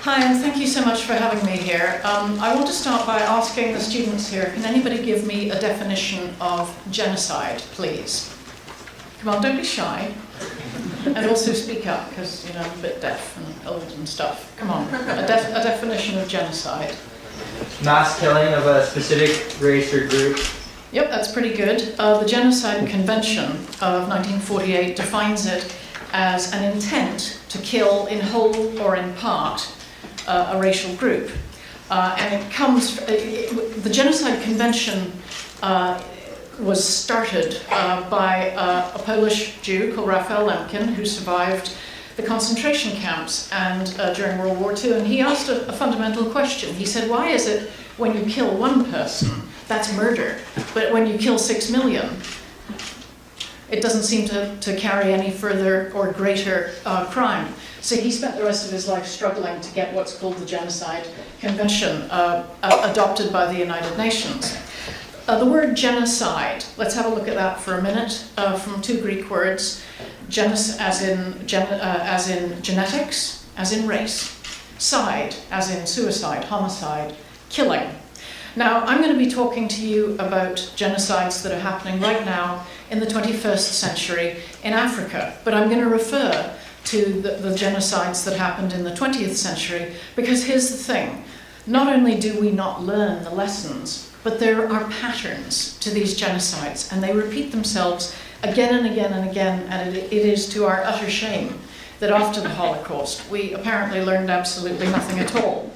Hi, and thank you so much for having me here. I want to start by asking the students here, can anybody give me a definition of genocide, please? Come on, don't be shy. And also speak up, because, you know, I'm a bit deaf and old and stuff. Come on, a definition of genocide. Mass killing of a specific race or group. Yep, that's pretty good. The Genocide Convention of 1948 defines it as an intent to kill in whole or in part a racial group. And it comes, the Genocide Convention was started by a Polish Jew called Raphael Lemkin, who survived the concentration camps and during World War II, and he asked a fundamental question. He said, why is it when you kill one person, that's murder, but when you kill 6 million, it doesn't seem to carry any further or greater crime? So he spent the rest of his life struggling to get what's called the Genocide Convention adopted by the United Nations. The word genocide, let's have a look at that for a minute, from two Greek words, as in genetics, as in race, side, as in suicide, homicide, killing. Now, I'm going to be talking to you about genocides that are happening right now in the 21st century in Africa, but I'm going to refer to the genocides that happened in the 20th century, because here's the thing, not only do we not learn the lessons, but there are patterns to these genocides, and they repeat themselves again and again and again, and it is to our utter shame that after the Holocaust, we apparently learned absolutely nothing at all.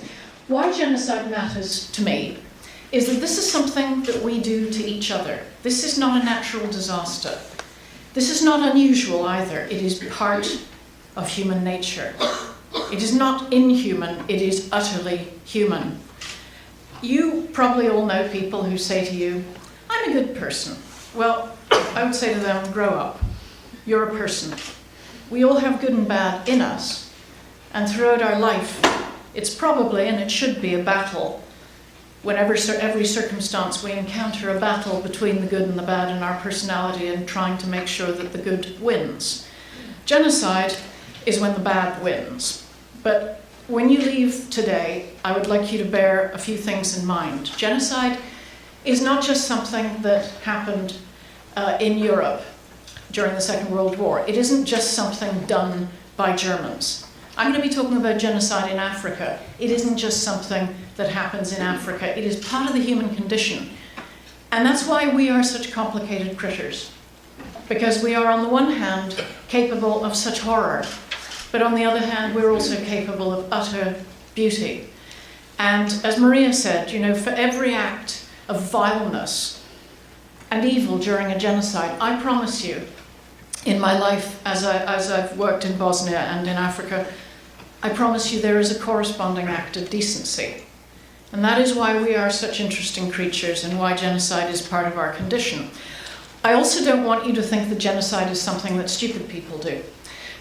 Why genocide matters to me is that this is something that we do to each other. This is not a natural disaster. This is not unusual either. It is part of human nature. It is not inhuman, it is utterly human. You probably all know people who say to you, I'm a good person. Well, I would say to them, grow up. You're a person. We all have good and bad in us, and throughout our life, it's probably, and it should be, a battle. Whenever every circumstance we encounter a battle between the good and the bad in our personality and trying to make sure that the good wins. Genocide is when the bad wins. But when you leave today, I would like you to bear a few things in mind. Genocide is not just something that happened in Europe during the Second World War. It isn't just something done by Germans. I'm going to be talking about genocide in Africa. It isn't just something that happens in Africa. It is part of the human condition. And that's why we are such complicated critters. Because we are, on the one hand, capable of such horror, but on the other hand, we're also capable of utter beauty. And as Maria said, you know, for every act of vileness and evil during a genocide, I promise you, in my life as I've worked in Bosnia and in Africa, I promise you there is a corresponding act of decency. And that is why we are such interesting creatures and why genocide is part of our condition. I also don't want you to think that genocide is something that stupid people do.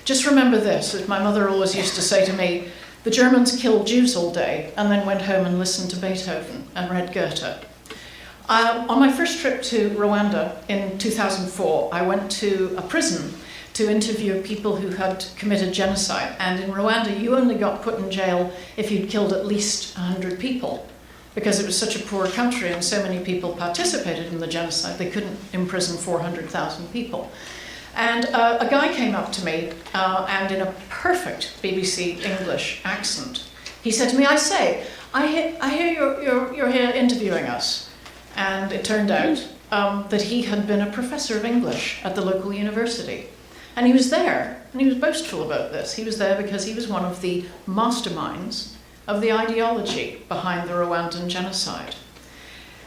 Just remember this, as my mother always used to say to me, the Germans killed Jews all day and then went home and listened to Beethoven and read Goethe. On my first trip to Rwanda in 2004, I went to a prison to interview people who had committed genocide. And in Rwanda, you only got put in jail if you'd killed at least 100 people, because it was such a poor country and so many people participated in the genocide, they couldn't imprison 400,000 people. And a guy came up to me, and in a perfect BBC English accent, he said to me, I hear you're here interviewing us. And it turned out that he had been a professor of English at the local university. And he was there, and he was boastful about this. He was there because he was one of the masterminds of the ideology behind the Rwandan genocide.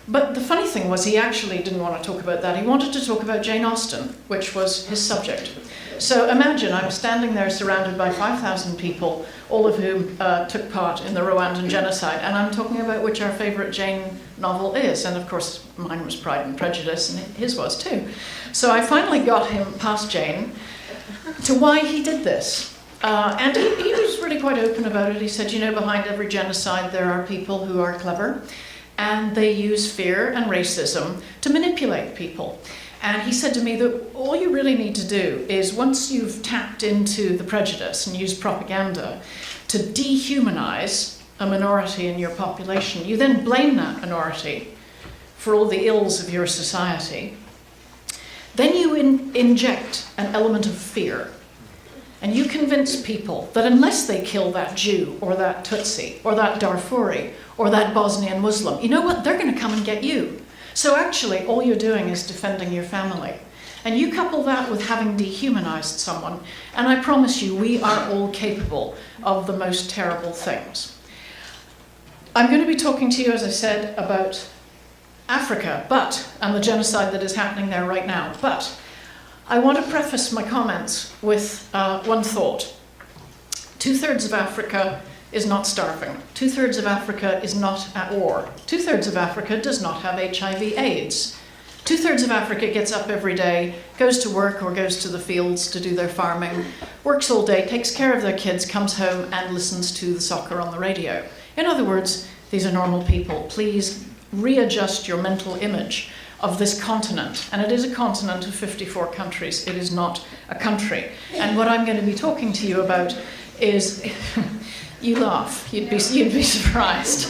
But the funny thing was, he actually didn't want to talk about that. He wanted to talk about Jane Austen, which was his subject. So imagine I'm standing there surrounded by 5,000 people, all of whom took part in the Rwandan genocide, and I'm talking about which our favourite Jane novel is. And of course, mine was Pride and Prejudice, and his was too. So I finally got him past Jane to why he did this. And he was really quite open about it. He said, you know, behind every genocide there are people who are clever, and they use fear and racism to manipulate people. And he said to me that all you really need to do is, once you've tapped into the prejudice and used propaganda to dehumanize a minority in your population, you then blame that minority for all the ills of your society. Then you inject an element of fear. And you convince people that unless they kill that Jew or that Tutsi or that Darfuri or that Bosnian Muslim, you know what? They're going to come and get you. So actually, all you're doing is defending your family. And you couple that with having dehumanized someone, and I promise you, we are all capable of the most terrible things. I'm going to be talking to you, as I said, about Africa, and the genocide that is happening there right now. But I want to preface my comments with one thought. 2/3 of Africa is not starving. 2/3 of Africa is not at war. 2/3 of Africa does not have HIV/AIDS. 2/3 of Africa gets up every day, goes to work or goes to the fields to do their farming, works all day, takes care of their kids, comes home and listens to the soccer on the radio. In other words, these are normal people. Please readjust your mental image of this continent. And it is a continent of 54 countries. It is not a country. And what I'm going to be talking to you about is, you laugh, you'd be surprised.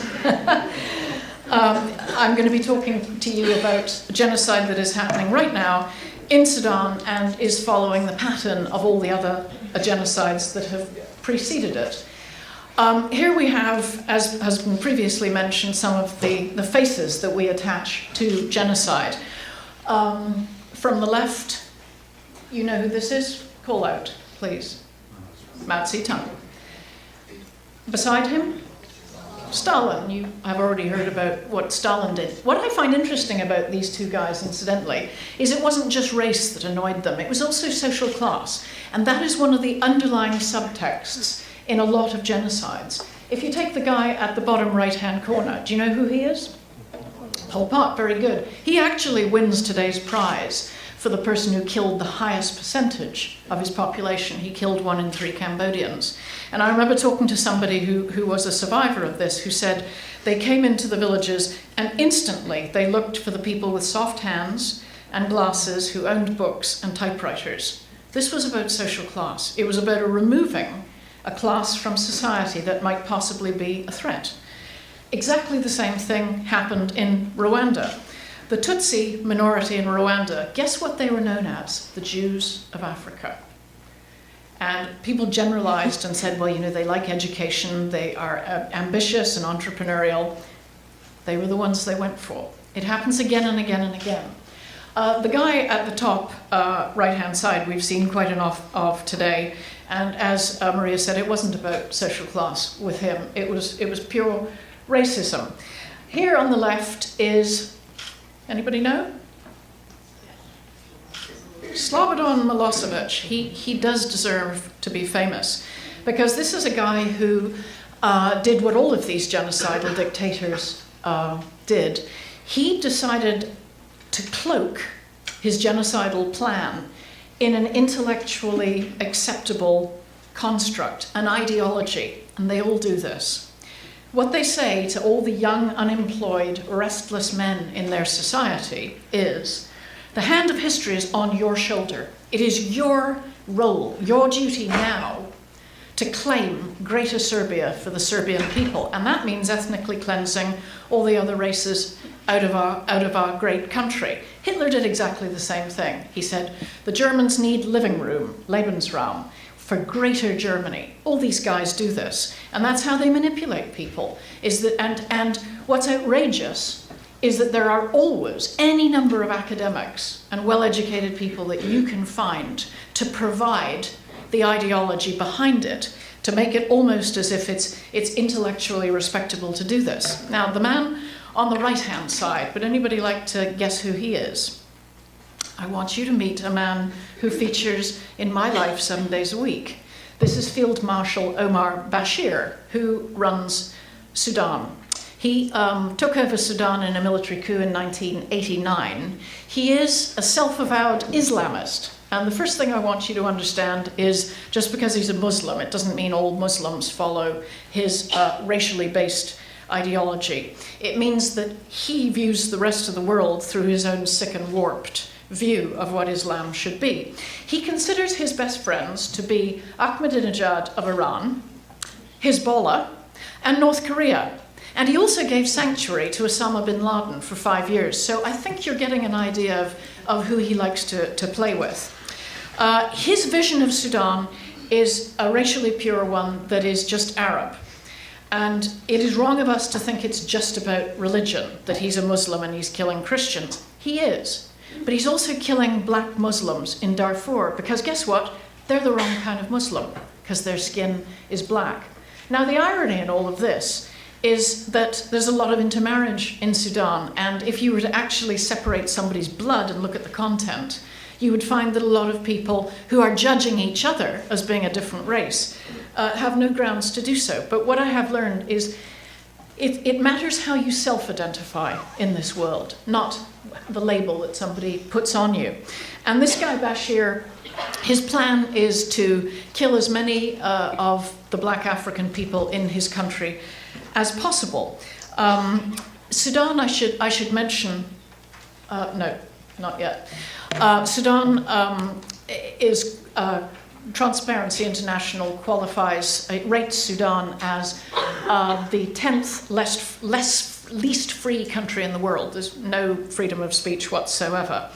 I'm going to be talking to you about a genocide that is happening right now in Sudan and is following the pattern of all the other genocides that have preceded it. Here we have, as has been previously mentioned, some of the faces that we attach to genocide. From the left, you know who this is? Call out, please. Mao Zedong. Beside him, Stalin. You have already heard about what Stalin did. What I find interesting about these two guys, incidentally, is it wasn't just race that annoyed them, it was also social class. And that is one of the underlying subtexts in a lot of genocides. If you take the guy at the bottom right-hand corner, do you know who he is? Pol Pot, very good. He actually wins today's prize for the person who killed the highest percentage of his population. He killed 1 in 3 Cambodians. And I remember talking to somebody who was a survivor of this, who said they came into the villages and instantly they looked for the people with soft hands and glasses who owned books and typewriters. This was about social class. It was about removing a class from society that might possibly be a threat. Exactly the same thing happened in Rwanda. The Tutsi minority in Rwanda, guess what they were known as? The Jews of Africa. And people generalized and said, well, you know, they like education, they are ambitious and entrepreneurial. They were the ones they went for. It happens again and again and again. The guy at the top right-hand side, we've seen quite enough of today. And as Maria said, it wasn't about social class with him. It was pure racism. Here on the left is, anybody know? Slobodan Milosevic. He does deserve to be famous, because this is a guy who did what all of these genocidal dictators did. He decided to cloak his genocidal plan in an intellectually acceptable construct, an ideology, and they all do this. What they say to all the young, unemployed, restless men in their society is, the hand of history is on your shoulder. It is your role, your duty now, to claim Greater Serbia for the Serbian people. And that means ethnically cleansing all the other races out of our great country. Hitler did exactly the same thing. He said, the Germans need living room, Lebensraum, for Greater Germany. All these guys do this. And that's how they manipulate people. And what's outrageous is that there are always any number of academics and well-educated people that you can find to provide the ideology behind it, to make it almost as if it's intellectually respectable to do this. Now, the man on the right-hand side, would anybody like to guess who he is? I want you to meet a man who features in my life 7 days a week. This is Field Marshal Omar Bashir, who runs Sudan. He took over Sudan in a military coup in 1989. He is a self-avowed Islamist. And the first thing I want you to understand is, just because he's a Muslim, it doesn't mean all Muslims follow his racially based ideology. It means that he views the rest of the world through his own sick and warped view of what Islam should be. He considers his best friends to be Ahmadinejad of Iran, Hezbollah, and North Korea. And he also gave sanctuary to Osama bin Laden for 5 years. So I think you're getting an idea of who he likes to play with. His vision of Sudan is a racially pure one that is just Arab. And it is wrong of us to think it's just about religion, that he's a Muslim and he's killing Christians. He is. But he's also killing black Muslims in Darfur, because guess what? They're the wrong kind of Muslim, because their skin is black. Now, the irony in all of this is that there's a lot of intermarriage in Sudan, and if you were to actually separate somebody's blood and look at the content, you would find that a lot of people who are judging each other as being a different race have no grounds to do so. But what I have learned is it matters how you self-identify in this world, not the label that somebody puts on you. And this guy, Bashir, his plan is to kill as many of the black African people in his country as possible. Sudan, I should mention, no, not yet. Sudan is Transparency International rates Sudan as the 10th least free country in the world. There's no freedom of speech whatsoever.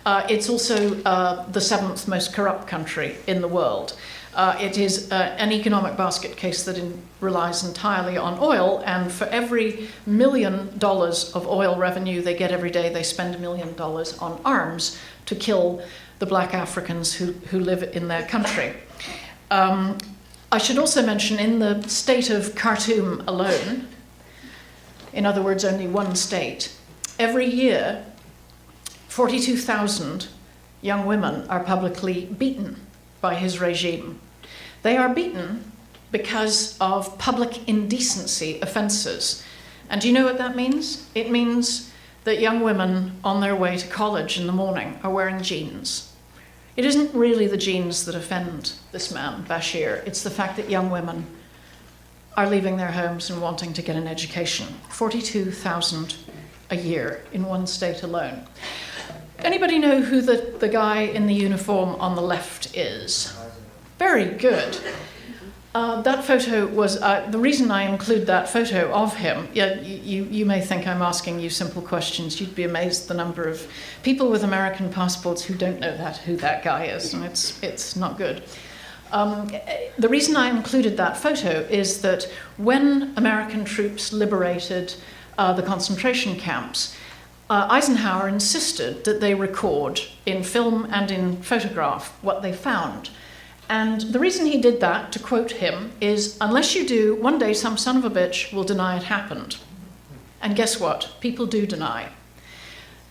It's also the 7th most corrupt country in the world. It is an economic basket case that relies entirely on oil, and for every $1 million of oil revenue they get every day, they spend $1 million on arms to kill the black Africans who live in their country. I should also mention, in the state of Khartoum alone, in other words, only one state, every year 42,000 young women are publicly beaten by his regime. They are beaten because of public indecency offences. And do you know what that means? It means that young women on their way to college in the morning are wearing jeans. It isn't really the jeans that offend this man, Bashir. It's the fact that young women are leaving their homes and wanting to get an education. 42,000 a year in one state alone. Anybody know who the guy in the uniform on the left is? Very good. That photo was, the reason I include that photo of him, you may think I'm asking you simple questions. You'd be amazed the number of people with American passports who don't know who that guy is, and it's not good. The reason I included that photo is that when American troops liberated the concentration camps, Eisenhower insisted that they record in film and in photograph what they found. And the reason he did that, to quote him, is, unless you do, one day some son of a bitch will deny it happened. And guess what? People do deny.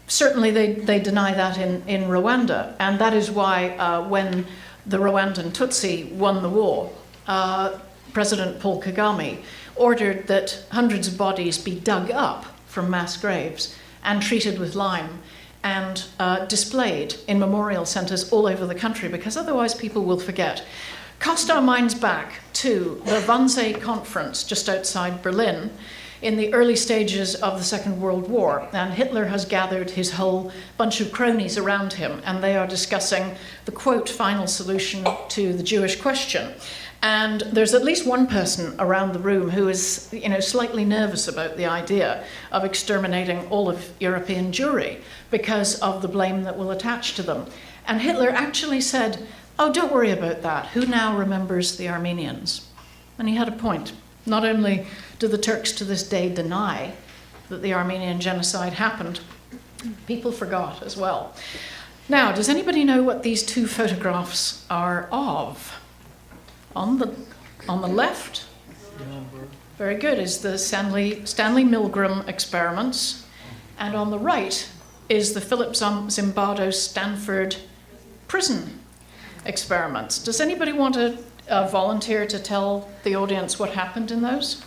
Certainly they deny that in Rwanda. And that is why when the Rwandan Tutsi won the war, President Paul Kagame ordered that hundreds of bodies be dug up from mass graves and treated with lime and displayed in memorial centres all over the country, because otherwise people will forget. Cast our minds back to the Wannsee Conference just outside Berlin in the early stages of the Second World War, and Hitler has gathered his whole bunch of cronies around him, and they are discussing the, quote, final solution to the Jewish question. And there's at least one person around the room who is, slightly nervous about the idea of exterminating all of European Jewry because of the blame that will attach to them. And Hitler actually said, "Oh, don't worry about that. Who now remembers the Armenians?" And he had a point. Not only do the Turks to this day deny that the Armenian genocide happened, people forgot as well. Now, does anybody know what these two photographs are of? On the left, very good, is the Stanley Milgram experiments, and on the right is the Philip Zimbardo Stanford prison experiments. Does anybody want to volunteer to tell the audience what happened in those?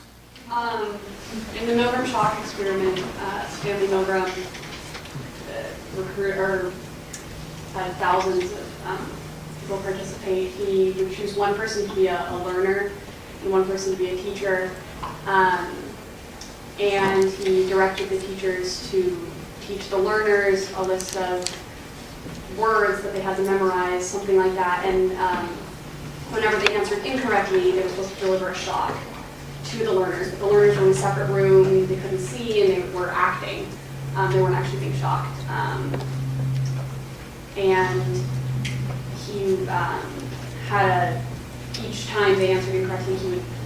In the Milgram shock experiment, Stanley Milgram had thousands of people participate. He would choose one person to be a learner and one person to be a teacher, and he directed the teachers to teach the learners a list of words that they had to memorize, something like that. And whenever they answered incorrectly, they were supposed to deliver a shock to the learners. But the learners were in a separate room, they couldn't see, and they were acting. They weren't actually being shocked. And he each time they answered incorrectly,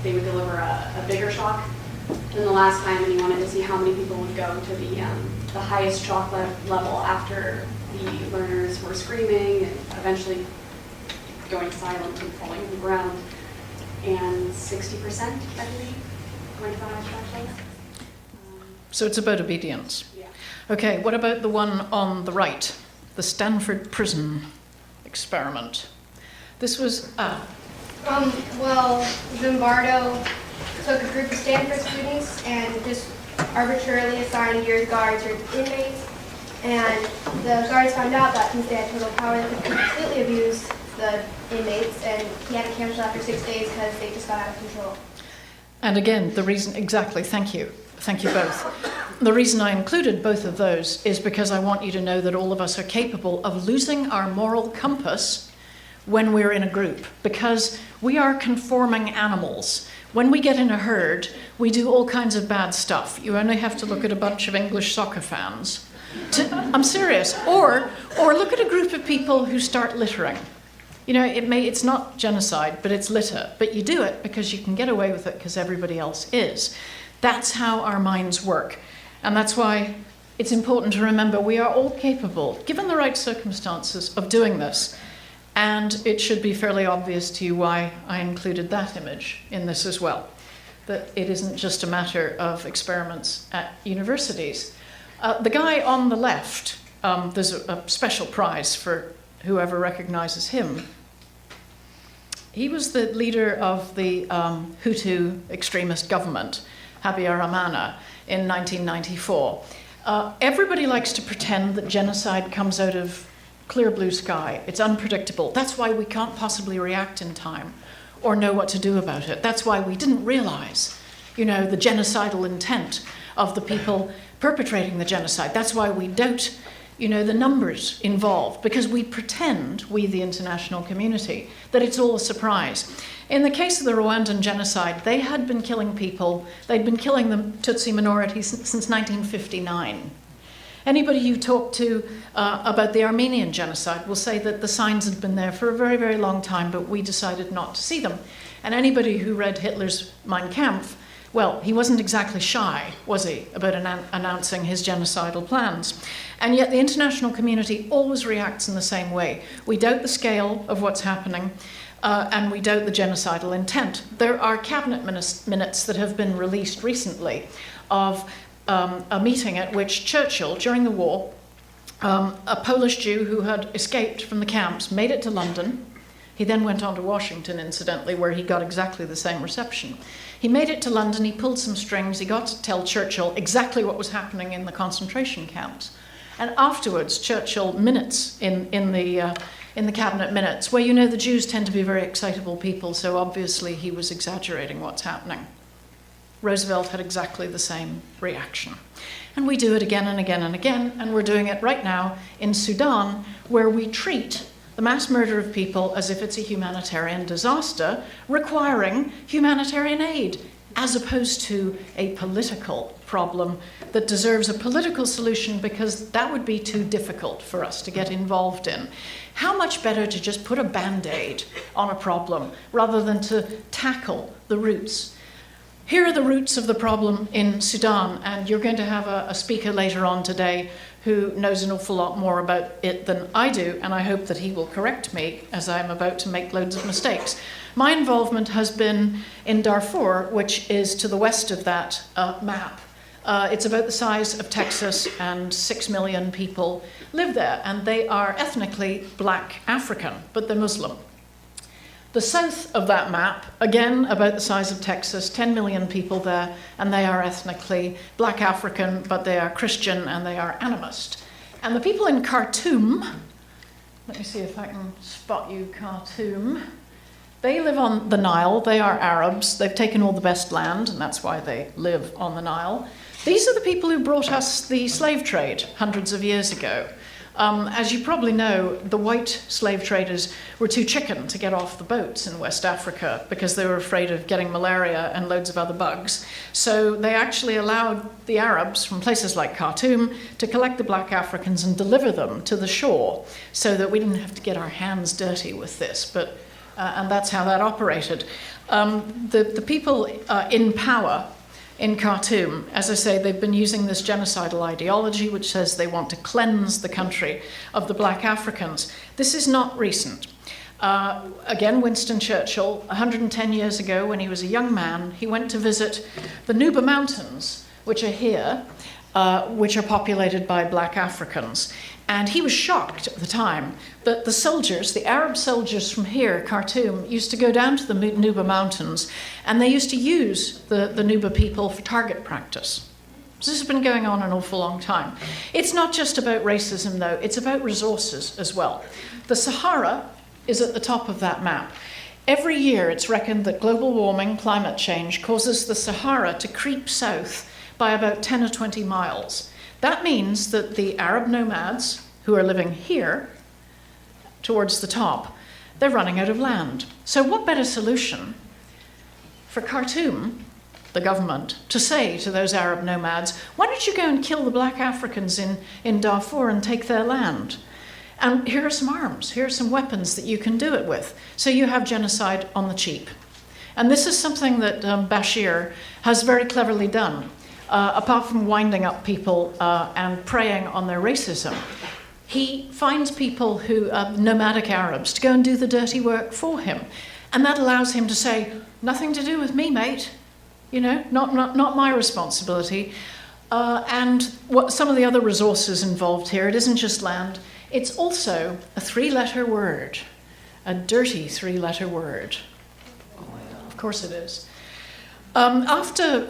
they would deliver a bigger shock than the last time, and he wanted to see how many people would go to the highest shock level after the learners were screaming and eventually going silent and falling to the ground. And 60%, I believe, went to the highest shock level. So it's about obedience. Yeah. Okay, what about the one on the right? The Stanford Prison Experiment. This was, Well, Zimbardo took a group of Stanford students and just arbitrarily assigned years guards or inmates. And the guards found out that since they had total power, they could completely abuse the inmates, and he had to cancel after 6 days because they just got out of control. and again, the reason, exactly, thank you. Thank you both. The reason I included both of those is because I want you to know that all of us are capable of losing our moral compass when we're in a group, because we are conforming animals. When we get in a herd, we do all kinds of bad stuff. You only have to look at a bunch of English soccer fans. I'm serious. Or look at a group of people who start littering. You know, it's not genocide, but it's litter. But you do it because you can get away with it because everybody else is. That's how our minds work. And that's why it's important to remember we are all capable, given the right circumstances, of doing this. And it should be fairly obvious to you why I included that image in this as well. That it isn't just a matter of experiments at universities. The guy on the left, there's a special prize for whoever recognizes him. He was the leader of the Hutu extremist government, Habyarimana, in 1994. Everybody likes to pretend that genocide comes out of clear blue sky. It's unpredictable. That's why we can't possibly react in time or know what to do about it. That's why we didn't realize, the genocidal intent of the people perpetrating the genocide. That's why we doubt, the numbers involved, because we pretend, we the international community, that it's all a surprise. In the case of the Rwandan genocide, they had been killing people, they'd been killing the Tutsi minority since 1959. Anybody you talk to about the Armenian genocide will say that the signs had been there for a very, very long time, but we decided not to see them. And anybody who read Hitler's Mein Kampf, well, he wasn't exactly shy, was he, about announcing his genocidal plans. And yet the international community always reacts in the same way. We doubt the scale of what's happening, and we doubt the genocidal intent. There are cabinet minutes that have been released recently of a meeting at which Churchill, during the war, a Polish Jew who had escaped from the camps, made it to London. He then went on to Washington, incidentally, where he got exactly the same reception. He made it to London, he pulled some strings, he got to tell Churchill exactly what was happening in the concentration camps. And afterwards, Churchill minutes in the cabinet minutes, where the Jews tend to be very excitable people, so obviously he was exaggerating what's happening. Roosevelt had exactly the same reaction. And we do it again and again and again, and we're doing it right now in Sudan, where we treat the mass murder of people as if it's a humanitarian disaster requiring humanitarian aid, as opposed to a political problem that deserves a political solution, because that would be too difficult for us to get involved in. How much better to just put a Band-Aid on a problem rather than to tackle the roots? Here are the roots of the problem in Sudan, and you're going to have a speaker later on today who knows an awful lot more about it than I do, and I hope that he will correct me as I'm about to make loads of mistakes. My involvement has been in Darfur, which is to the west of that map. It's about the size of Texas, and 6 million people live there, and they are ethnically black African, but they're Muslim. The south of that map, again about the size of Texas, 10 million people there, and they are ethnically black African, but they are Christian and they are animist. And the people in Khartoum, let me see if I can spot you, Khartoum, they live on the Nile, they are Arabs, they've taken all the best land, and that's why they live on the Nile. These are the people who brought us the slave trade hundreds of years ago. As you probably know, the white slave traders were too chicken to get off the boats in West Africa because they were afraid of getting malaria and loads of other bugs. So they actually allowed the Arabs from places like Khartoum to collect the black Africans and deliver them to the shore so that we didn't have to get our hands dirty with this. And that's how that operated. The people in power in Khartoum, as I say, they've been using this genocidal ideology which says they want to cleanse the country of the black Africans. This is not recent. Again, Winston Churchill, 110 years ago when he was a young man, he went to visit the Nuba Mountains, which are here, which are populated by black Africans. And he was shocked at the time that the soldiers, the Arab soldiers from here, Khartoum, used to go down to the Nuba Mountains and they used to use the Nuba people for target practice. So this has been going on an awful long time. It's not just about racism, though. It's about resources as well. The Sahara is at the top of that map. Every year it's reckoned that global warming, climate change, causes the Sahara to creep south by about 10 or 20 miles. That means that the Arab nomads who are living here towards the top, they're running out of land. So what better solution for Khartoum, the government, to say to those Arab nomads, why don't you go and kill the black Africans in Darfur and take their land? And here are some arms, here are some weapons that you can do it with. So you have genocide on the cheap. And this is something that Bashir has very cleverly done. Apart from winding up people and preying on their racism, he finds people who are nomadic Arabs to go and do the dirty work for him. And that allows him to say, nothing to do with me, mate. You know, not my responsibility. And what some of the other resources involved here, it isn't just land, it's also a 3-letter word, a dirty 3-letter word. Of course it is. After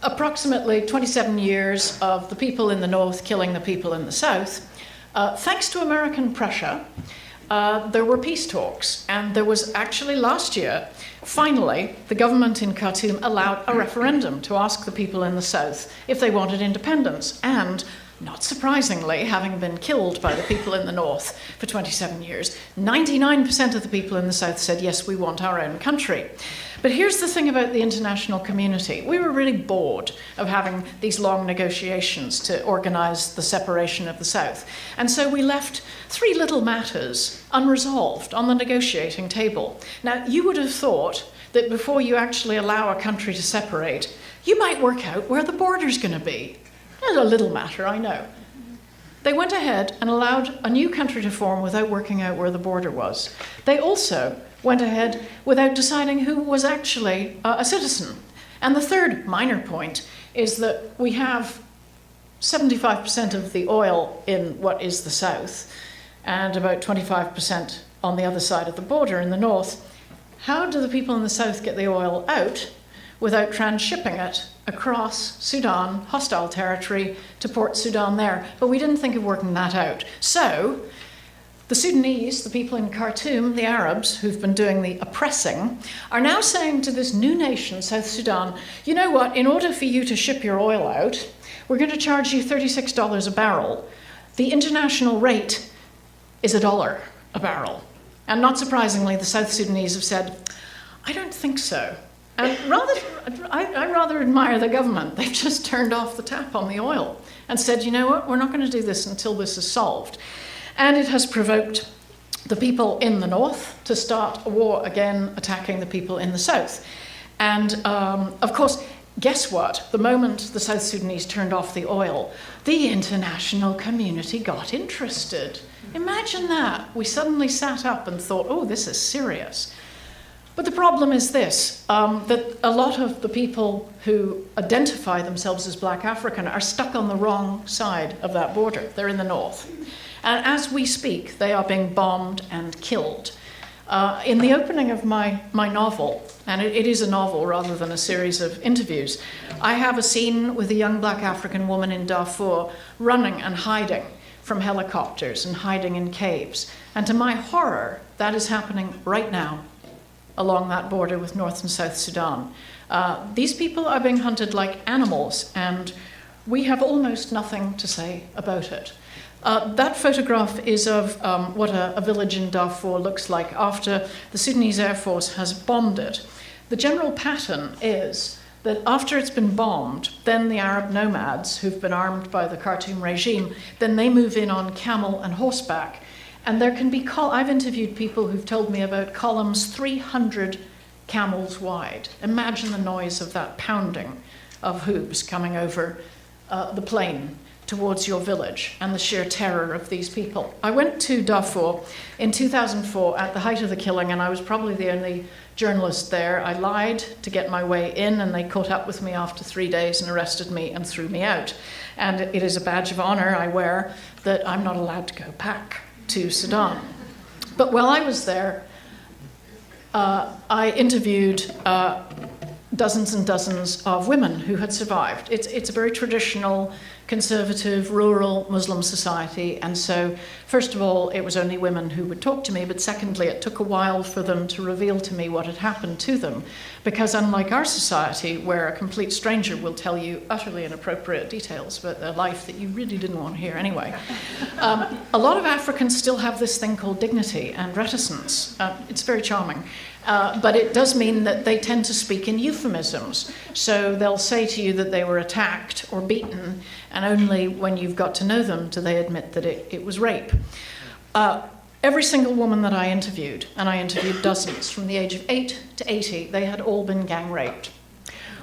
approximately 27 years of the people in the north killing the people in the south, thanks to American pressure, there were peace talks. And there was actually last year, finally, the government in Khartoum allowed a referendum to ask the people in the south if they wanted independence. And not surprisingly, having been killed by the people in the north for 27 years, 99% of the people in the south said, yes, we want our own country. But here's the thing about the international community. We were really bored of having these long negotiations to organize the separation of the South. And so we left 3 little matters unresolved on the negotiating table. Now, you would have thought that before you actually allow a country to separate, you might work out where the border's going to be. That's a little matter, I know. They went ahead and allowed a new country to form without working out where the border was. They also went ahead without deciding who was actually a citizen. And the third minor point is that we have 75% of the oil in what is the south and about 25% on the other side of the border in the north. How do the people in the south get the oil out without transshipping it across Sudan, hostile territory, to Port Sudan there? But we didn't think of working that out. So the Sudanese, the people in Khartoum, the Arabs who've been doing the oppressing, are now saying to this new nation, South Sudan, you know what, in order for you to ship your oil out, we're going to charge you $36 a barrel. The international rate is $1 a barrel. And not surprisingly, the South Sudanese have said, I don't think so. And I rather admire the government. They've just turned off the tap on the oil and said, you know what, we're not going to do this until this is solved. And it has provoked the people in the north to start a war again, attacking the people in the south. And of course, guess what? The moment the South Sudanese turned off the oil, the international community got interested. Imagine that. We suddenly sat up and thought, oh, this is serious. But the problem is this, that a lot of the people who identify themselves as Black African are stuck on the wrong side of that border. They're in the north. And as we speak, they are being bombed and killed. In the opening of my novel, and it is a novel rather than a series of interviews, I have a scene with a young Black African woman in Darfur running and hiding from helicopters and hiding in caves. And to my horror, that is happening right now along that border with North and South Sudan. These people are being hunted like animals, and we have almost nothing to say about it. That photograph is of what a village in Darfur looks like after the Sudanese Air Force has bombed it. The general pattern is that after it's been bombed, then the Arab nomads who've been armed by the Khartoum regime, then they move in on camel and horseback. And there can be, I've interviewed people who've told me about columns 300 camels wide. Imagine the noise of that pounding of hooves coming over the plain towards your village and the sheer terror of these people. I went to Darfur in 2004 at the height of the killing, and I was probably the only journalist there. I lied to get my way in, and they caught up with me after 3 days and arrested me and threw me out. And it is a badge of honor I wear that I'm not allowed to go back to Sudan. But while I was there, I interviewed dozens and dozens of women who had survived. It's a very traditional, conservative, rural Muslim society, and so first of all, it was only women who would talk to me, but secondly, it took a while for them to reveal to me what had happened to them, because unlike our society, where a complete stranger will tell you utterly inappropriate details about their life that you really didn't want to hear anyway, a lot of Africans still have this thing called dignity and reticence. It's very charming. But it does mean that they tend to speak in euphemisms. So they'll say to you that they were attacked or beaten, and only when you've got to know them do they admit that it was rape. Every single woman that I interviewed, and I interviewed dozens, from the age of 8 to 80, they had all been gang raped.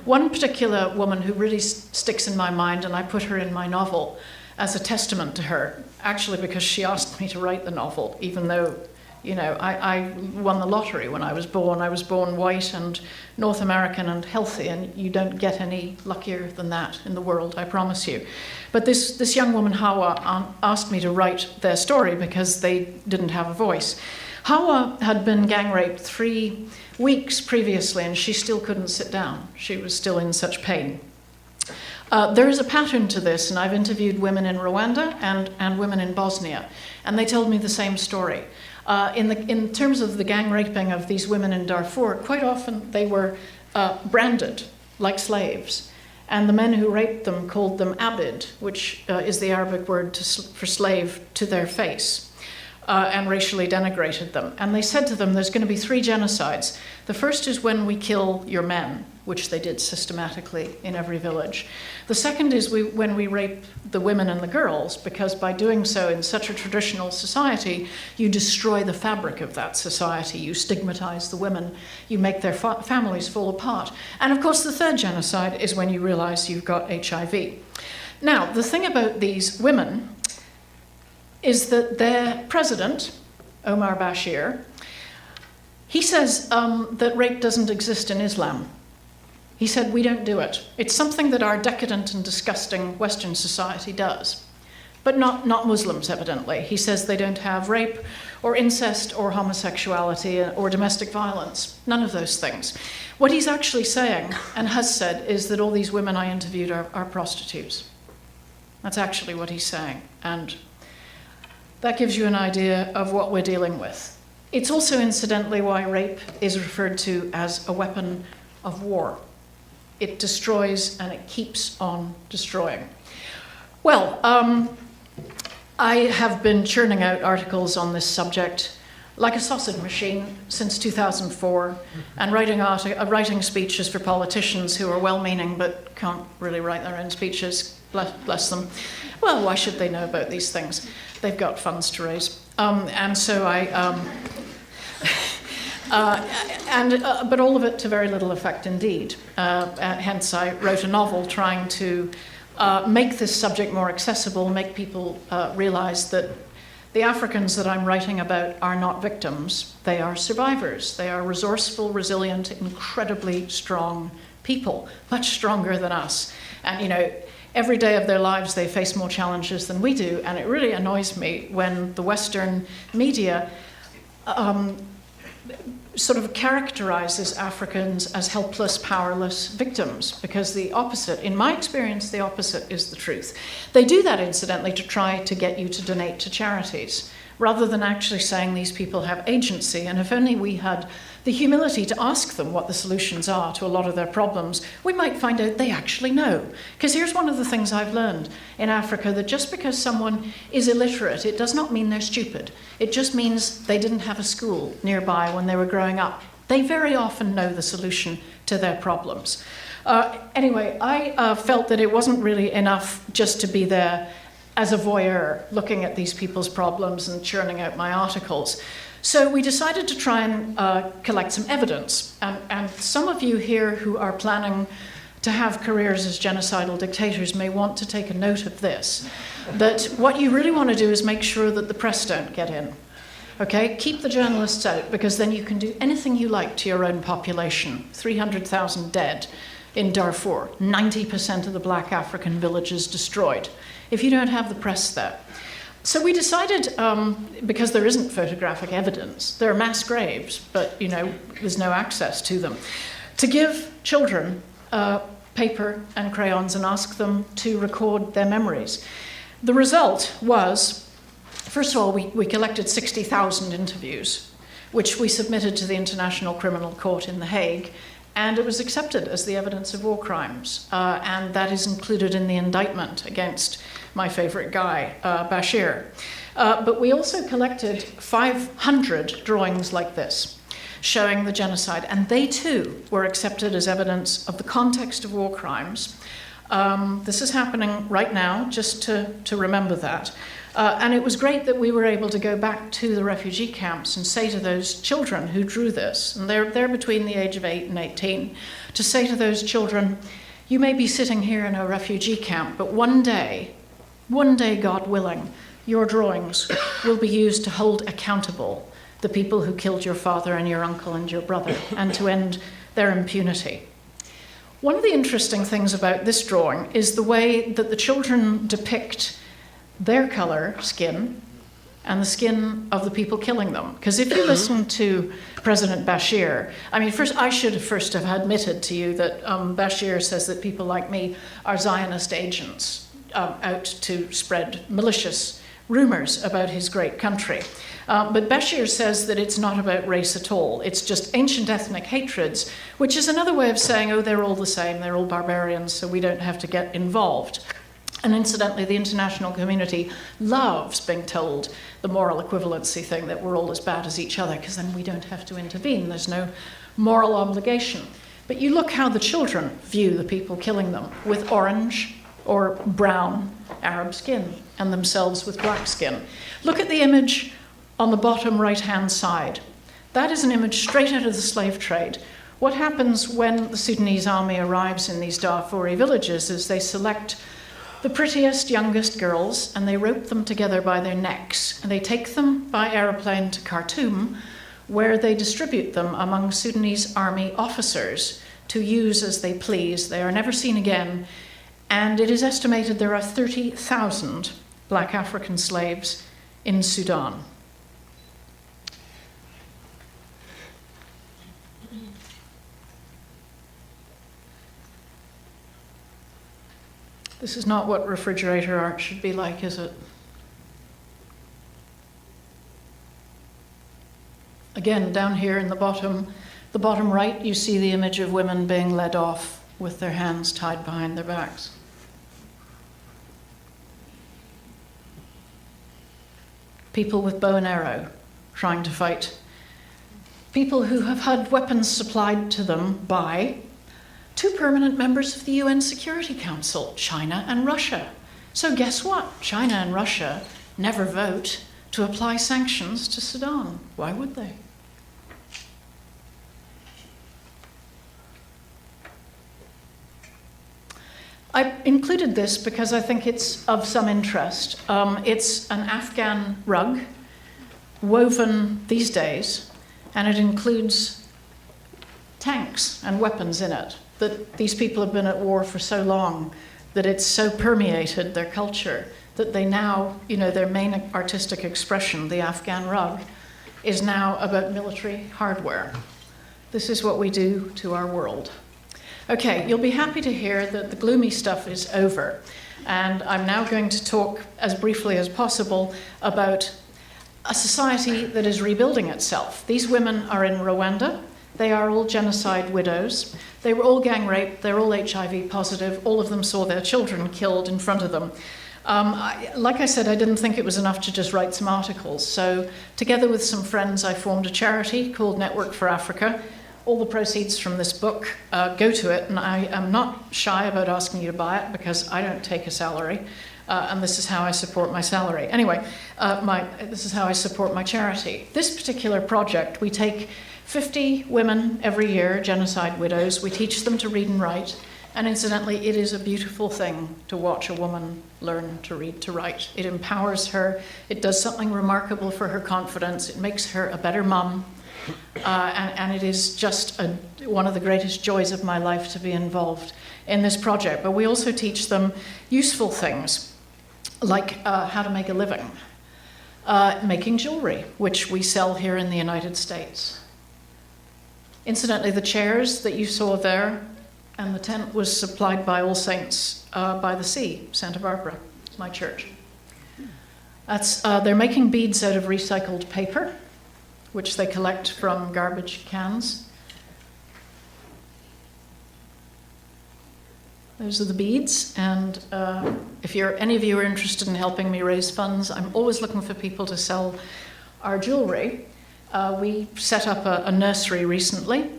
One particular woman who really sticks in my mind, and I put her in my novel as a testament to her, actually because she asked me to write the novel, even though I won the lottery when I was born. I was born white and North American and healthy, and you don't get any luckier than that in the world, I promise you. But this young woman, Hawa, asked me to write their story because they didn't have a voice. Hawa had been gang raped 3 weeks previously, and she still couldn't sit down. She was still in such pain. There is a pattern to this, and I've interviewed women in Rwanda and women in Bosnia, and they told me the same story. In terms of the gang raping of these women in Darfur, quite often they were branded like slaves. And the men who raped them called them abid, which is the Arabic word for slave, to their face, and racially denigrated them. And they said to them, there's going to be 3 genocides. The first is when we kill your men, which they did systematically in every village. The second is when we rape the women and the girls, because by doing so in such a traditional society, you destroy the fabric of that society. You stigmatize the women. You make their families fall apart. And of course, the third genocide is when you realize you've got HIV. Now, the thing about these women is that their president, Omar Bashir, he says that rape doesn't exist in Islam. He said, we don't do it. It's something that our decadent and disgusting Western society does, but not Muslims, evidently. He says they don't have rape or incest or homosexuality or domestic violence, none of those things. What he's actually saying, and has said, is that all these women I interviewed are prostitutes. That's actually what he's saying, and that gives you an idea of what we're dealing with. It's also, incidentally, why rape is referred to as a weapon of war. It destroys and it keeps on destroying. Well, I have been churning out articles on this subject like a sausage machine since 2004, and writing speeches for politicians who are well-meaning but can't really write their own speeches, bless them. Well, why should they know about these things? They've got funds to raise. And so but all of it to very little effect indeed. Hence, I wrote a novel trying to make this subject more accessible, make people realize that the Africans that I'm writing about are not victims. They are survivors. They are resourceful, resilient, incredibly strong people, much stronger than us. And, every day of their lives they face more challenges than we do, and it really annoys me when the Western media sort of characterizes Africans as helpless, powerless victims, because the opposite, in my experience, the opposite is the truth. They do that, incidentally, to try to get you to donate to charities, rather than actually saying these people have agency. And if only we had the humility to ask them what the solutions are to a lot of their problems, we might find out they actually know. Because here's one of the things I've learned in Africa, that just because someone is illiterate, it does not mean they're stupid. It just means they didn't have a school nearby when they were growing up. They very often know the solution to their problems. Anyway, I felt that it wasn't really enough just to be there as a voyeur, looking at these people's problems and churning out my articles. So we decided to try and collect some evidence. And some of you here who are planning to have careers as genocidal dictators may want to take a note of this, that what you really want to do is make sure that the press don't get in. Okay, keep the journalists out, because then you can do anything you like to your own population. 300,000 dead in Darfur, 90% of the black African villages destroyed, if you don't have the press there. So we decided, because there isn't photographic evidence, there are mass graves, but there's no access to them, to give children paper and crayons and ask them to record their memories. The result was, first of all, we collected 60,000 interviews, which we submitted to the International Criminal Court in The Hague, and it was accepted as the evidence of war crimes. And that is included in the indictment against my favorite guy, Bashir. But we also collected 500 drawings like this, showing the genocide, and they too were accepted as evidence of the context of war crimes. This is happening right now, just to remember that. And it was great that we were able to go back to the refugee camps and say to those children who drew this, and they're between the age of 8 and 18, to say to those children, you may be sitting here in a refugee camp, but one day, God willing, your drawings will be used to hold accountable the people who killed your father and your uncle and your brother, and to end their impunity. One of the interesting things about this drawing is the way that the children depict their color, skin, and the skin of the people killing them. Because if you listen to President Bashir, I should have admitted to you that Bashir says that people like me are Zionist agents out to spread malicious rumors about his great country. But Bashir says that it's not about race at all. It's just ancient ethnic hatreds, which is another way of saying, oh, they're all the same, they're all barbarians, so we don't have to get involved. And incidentally, the international community loves being told the moral equivalency thing, that we're all as bad as each other, because then we don't have to intervene. There's no moral obligation. But you look how the children view the people killing them, with orange or brown Arab skin, and themselves with black skin. Look at the image on the bottom right-hand side. That is an image straight out of the slave trade. What happens when the Sudanese army arrives in these Darfuri villages is they select the prettiest, youngest girls, and they rope them together by their necks. And they take them by aeroplane to Khartoum, where they distribute them among Sudanese army officers to use as they please. They are never seen again. And it is estimated there are 30,000 black African slaves in Sudan. This is not what refrigerator art should be like, is it? Again, down here in the bottom right, you see the image of women being led off with their hands tied behind their backs. People with bow and arrow trying to fight. People who have had weapons supplied to them by 2 permanent members of the UN Security Council, China and Russia. So guess what? China and Russia never vote to apply sanctions to Sudan. Why would they? I included this because I think it's of some interest. It's an Afghan rug woven these days, and it includes tanks and weapons in it. That these people have been at war for so long that it's so permeated their culture that they now, their main artistic expression, the Afghan rug, is now about military hardware. This is what we do to our world. Okay, you'll be happy to hear that the gloomy stuff is over. And I'm now going to talk as briefly as possible about a society that is rebuilding itself. These women are in Rwanda. They are all genocide widows. They were all gang raped. They're all HIV positive. All of them saw their children killed in front of them. Like I said, I didn't think it was enough to just write some articles. So together with some friends, I formed a charity called Network for Africa. All the proceeds from this book go to it, and I am not shy about asking you to buy it because I don't take a salary, and this is how I support my salary. Anyway, this is how I support my charity. This particular project, we take 50 women every year, genocide widows. We teach them to read and write. And incidentally, it is a beautiful thing to watch a woman learn to read, to write. It empowers her. It does something remarkable for her confidence. It makes her a better mum. And it is just one of the greatest joys of my life to be involved in this project. But we also teach them useful things, like how to make a living, making jewelry, which we sell here in the United States. Incidentally, the chairs that you saw there and the tent was supplied by All Saints by the Sea, Santa Barbara, my church. They're making beads out of recycled paper, which they collect from garbage cans. Those are the beads, and if any of you are interested in helping me raise funds, I'm always looking for people to sell our jewelry. We set up a nursery recently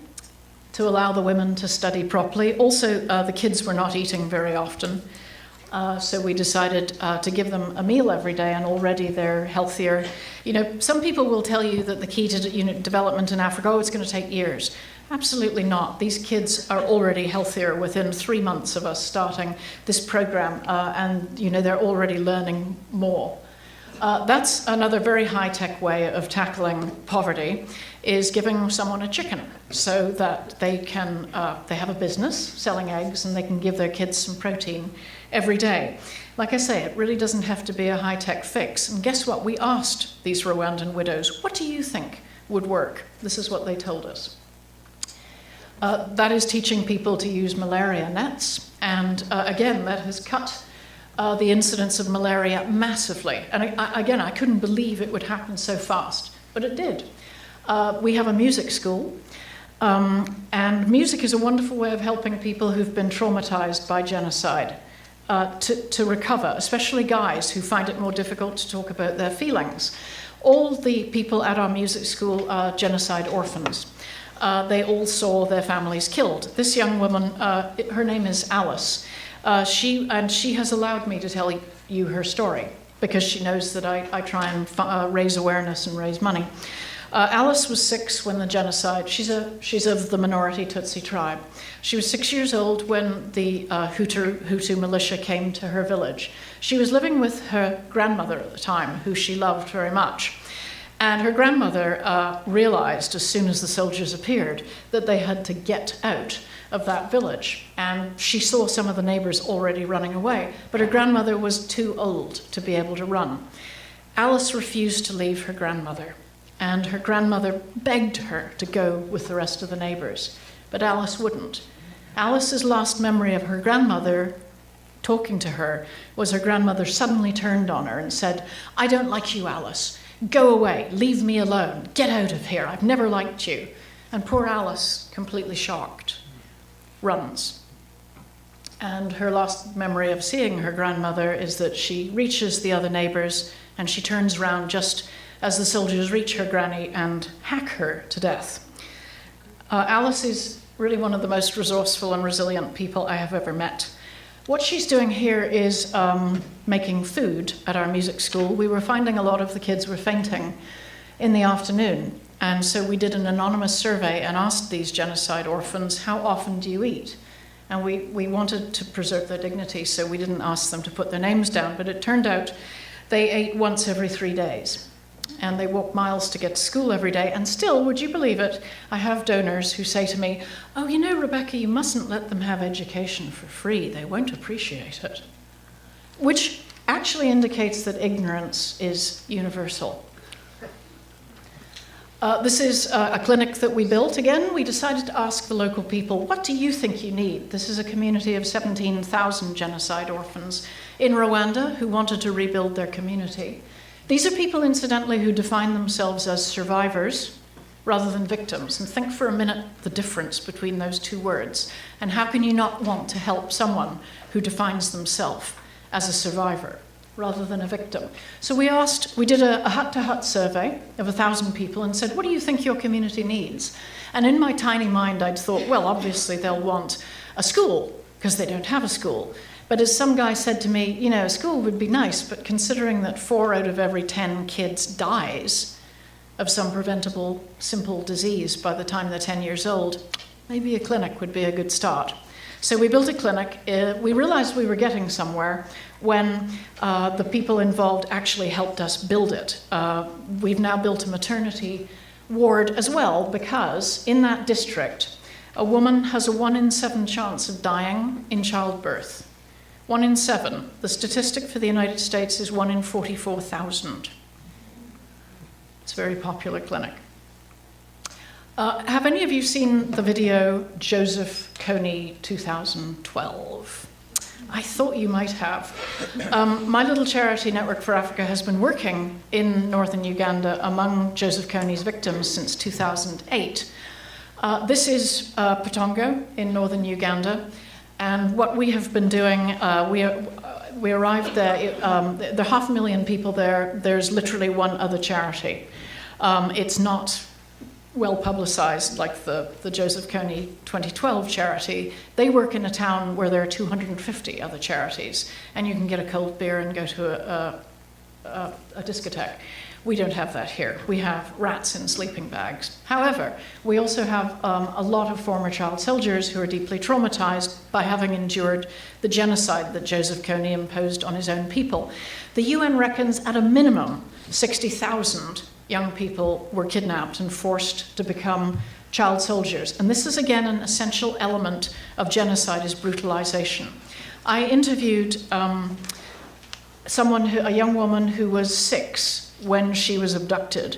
to allow the women to study properly. Also, the kids were not eating very often, so we decided to give them a meal every day, and already they're healthier. You know, some people will tell you that the key to development in Africa, it's going to take years. Absolutely not. These kids are already healthier within 3 months of us starting this program, and they're already learning more. That's another very high-tech way of tackling poverty, is giving someone a chicken so that they have a business selling eggs and they can give their kids some protein every day. Like I say, it really doesn't have to be a high-tech fix. And guess what? We asked these Rwandan widows, what do you think would work? This is what they told us. That is teaching people to use malaria nets. And again, that has cut the incidence of malaria massively. And again, I couldn't believe it would happen so fast, but it did. We have a music school, and music is a wonderful way of helping people who've been traumatized by genocide to recover, especially guys who find it more difficult to talk about their feelings. All the people at our music school are genocide orphans. They all saw their families killed. This young woman, her name is Alice. She has allowed me to tell you her story because she knows that I try and raise awareness and raise money. Alice was 6 when the genocide, she's of the minority Tutsi tribe. She was 6 years old when the Hutu militia came to her village. She was living with her grandmother at the time, who she loved very much. And her grandmother realized as soon as the soldiers appeared that they had to get out of that village. And she saw some of the neighbors already running away, but her grandmother was too old to be able to run. Alice refused to leave her grandmother, and her grandmother begged her to go with the rest of the neighbors, but Alice wouldn't. Alice's last memory of her grandmother talking to her was her grandmother suddenly turned on her and said, "I don't like you, Alice. Go away, leave me alone, get out of here, I've never liked you." And poor Alice, completely shocked, runs. And her last memory of seeing her grandmother is that she reaches the other neighbors and she turns around just as the soldiers reach her granny and hack her to death. Alice is really one of the most resourceful and resilient people I have ever met. What she's doing here is making food at our music school. We were finding a lot of the kids were fainting in the afternoon. And so we did an anonymous survey and asked these genocide orphans, how often do you eat? And we wanted to preserve their dignity, so we didn't ask them to put their names down. But it turned out they ate once every 3 days. And they walk miles to get to school every day. And still, would you believe it, I have donors who say to me, "Oh, you know, Rebecca, you mustn't let them have education for free. They won't appreciate it." Which actually indicates that ignorance is universal. This is a clinic that we built. Again, we decided to ask the local people, what do you think you need? This is a community of 17,000 genocide orphans in Rwanda who wanted to rebuild their community. These are people, incidentally, who define themselves as survivors rather than victims. And think for a minute the difference between those two words. And how can you not want to help someone who defines themselves as a survivor rather than a victim? So we did a hut-to-hut survey of 1,000 people and said, what do you think your community needs? And in my tiny mind, I'd thought, well, obviously they'll want a school, because they don't have a school. But as some guy said to me, you know, a school would be nice, but considering that 4 out of every 10 kids dies of some preventable, simple disease by the time they're 10 years old, maybe a clinic would be a good start. So we built a clinic. We realized we were getting somewhere when the people involved actually helped us build it. We've now built a maternity ward as well, because in that district, a woman has a 1 in 7 chance of dying in childbirth. 1 in 7. The statistic for the United States is 1 in 44,000. It's a very popular clinic. Have any of you seen the video Joseph Kony 2012? I thought you might have. My little charity, Network for Africa, has been working in northern Uganda among Joseph Kony's victims since 2008. This is Patongo in northern Uganda, and what we have been doing, we arrived there, there are 500,000 people there. There's literally one other charity. It's not well publicized like the Joseph Kony 2012 charity. They work in a town where there are 250 other charities, and you can get a cold beer and go to a discotheque. We don't have that here. We have rats in sleeping bags. However, we also have a lot of former child soldiers who are deeply traumatized by having endured the genocide that Joseph Kony imposed on his own people. The UN reckons at a minimum 60,000 young people were kidnapped and forced to become child soldiers. And this is, again, an essential element of genocide, is brutalization. I interviewed a young woman who was 6 when she was abducted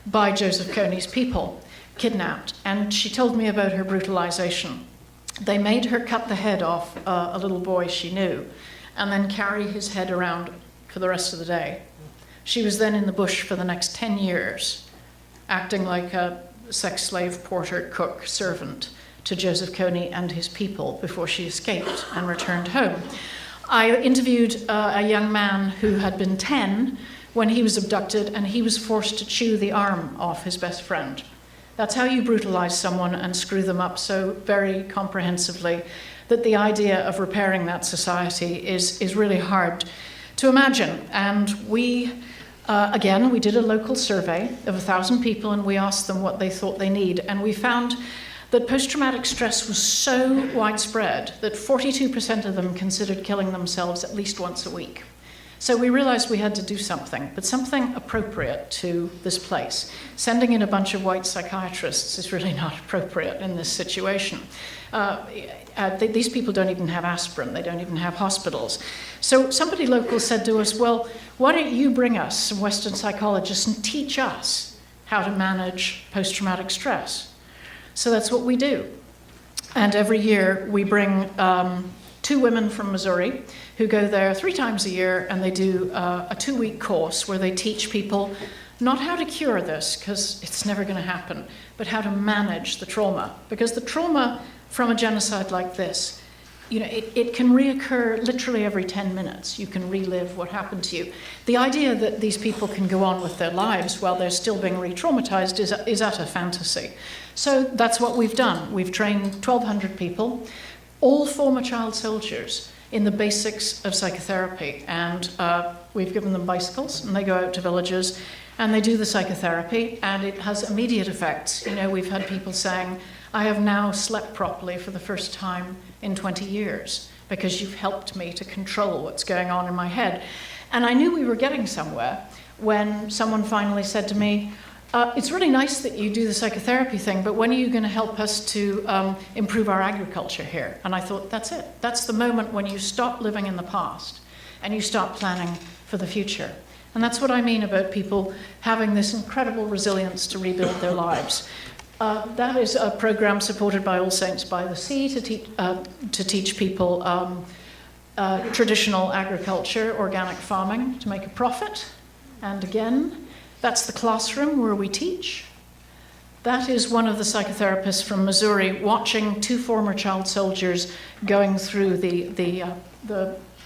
by Joseph Kony's people, kidnapped, and she told me about her brutalization. They made her cut the head off a little boy she knew and then carry his head around for the rest of the day. She was then in the bush for the next 10 years, acting like a sex slave, porter, cook, servant to Joseph Kony and his people before she escaped and returned home. I interviewed a young man who had been 10 when he was abducted, and he was forced to chew the arm off his best friend. That's how you brutalize someone and screw them up so very comprehensively that the idea of repairing that society is really hard to imagine. And we, again, we did a local survey of 1,000 people, and we asked them what they thought they need. And we found that post-traumatic stress was so widespread that 42% of them considered killing themselves at least once a week. So we realized we had to do something, but something appropriate to this place. Sending in a bunch of white psychiatrists is really not appropriate in this situation. These people don't even have aspirin, they don't even have hospitals. So somebody local said to us, well, why don't you bring us some Western psychologists and teach us how to manage post-traumatic stress? So that's what we do. And every year we bring 2 women from Missouri who go there 3 times a year, and they do a 2-week course where they teach people not how to cure this, because it's never going to happen, but how to manage the trauma. Because the trauma from a genocide like this, you know, it can reoccur literally every 10 minutes. You can relive what happened to you. The idea that these people can go on with their lives while they're still being re-traumatized is utter fantasy. So that's what we've done. We've trained 1,200 people, all former child soldiers, in the basics of psychotherapy. And we've given them bicycles, and they go out to villages, and they do the psychotherapy, and it has immediate effects. You know, we've had people saying, I have now slept properly for the first time in 20 years because you've helped me to control what's going on in my head. And I knew we were getting somewhere when someone finally said to me, it's really nice that you do the psychotherapy thing, but when are you going to help us to improve our agriculture here? And I thought, that's it. That's the moment when you stop living in the past and you start planning for the future. And that's what I mean about people having this incredible resilience to rebuild their lives. That is a program supported by All Saints by the Sea to teach people traditional agriculture, organic farming, to make a profit. and again. That's the classroom where we teach. That is one of the psychotherapists from Missouri watching 2 former child soldiers going through the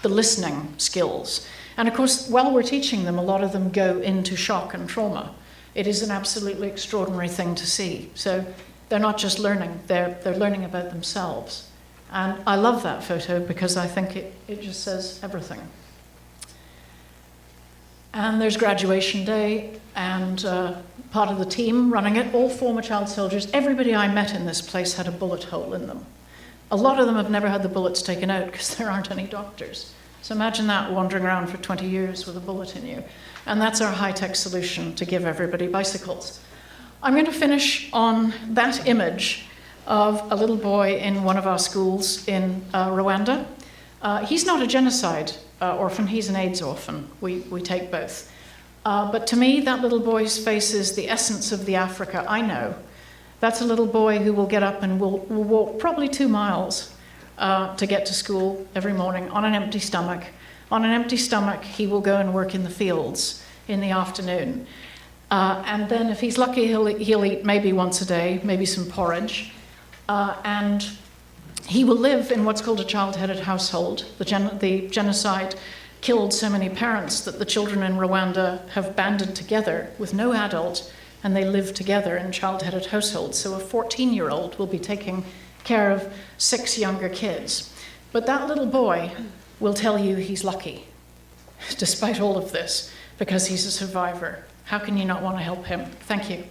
listening skills. And of course, while we're teaching them, a lot of them go into shock and trauma. It is an absolutely extraordinary thing to see. So they're not just learning, they're learning about themselves. And I love that photo because I think it just says everything. And there's graduation day, and part of the team running it, all former child soldiers. Everybody I met in this place had a bullet hole in them. A lot of them have never had the bullets taken out because there aren't any doctors. So imagine that, wandering around for 20 years with a bullet in you. And that's our high-tech solution to give everybody bicycles. I'm going to finish on that image of a little boy in one of our schools in Rwanda. He's not a genocide orphan, he's an AIDS orphan. We take both. But to me, that little boy's face is the essence of the Africa I know. That's a little boy who will get up and will walk probably 2 miles to get to school every morning on an empty stomach. On an empty stomach, he will go and work in the fields in the afternoon. And then if he's lucky, he'll eat maybe once a day, maybe some porridge. And he will live in what's called a child-headed household. The genocide killed so many parents that the children in Rwanda have banded together with no adult, and they live together in child-headed households. So a 14-year-old will be taking care of 6 younger kids. But that little boy will tell you he's lucky, despite all of this, because he's a survivor. How can you not want to help him? Thank you.